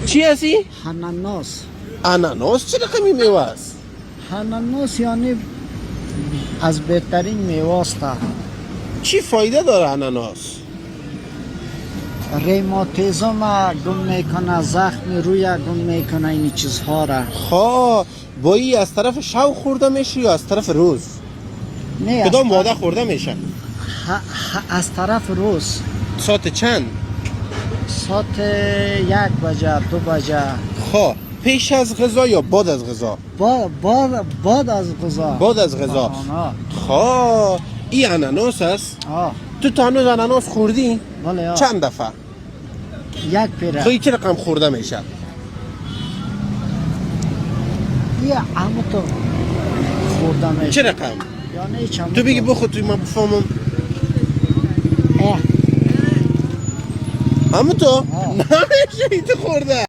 چی هستی؟ اناناس. اناناس چه رقمی میوه است؟ اناناس یعنی از بهترین میوه است. چی فایده داره اناناس؟ ریماتیزم گم میکنه، زخم روی گم میکنه، این چیزها را. خواه با ای از طرف شو خورده میشه یا از طرف روز؟ نه کدام ماده خورده میشه؟ از طرف روز. ساعت چند؟ ساعت 1 بجه 2 بجه. خواه پیش از غذا یا بعد از غذا؟ بعد از غذا. بعد از غذا. آه. خواه این اناناس است؟ آه. تو تا هنوز اناناس خوردی؟ بله. چند دفعه؟ یک پیره. خواهی چه رقم خورده میشه؟ یه همه تو خورده میشه. چه رقم؟ یعنی چند تو بگی بخود توی من بفهمم. همه تو؟ نمیشه این تو خورده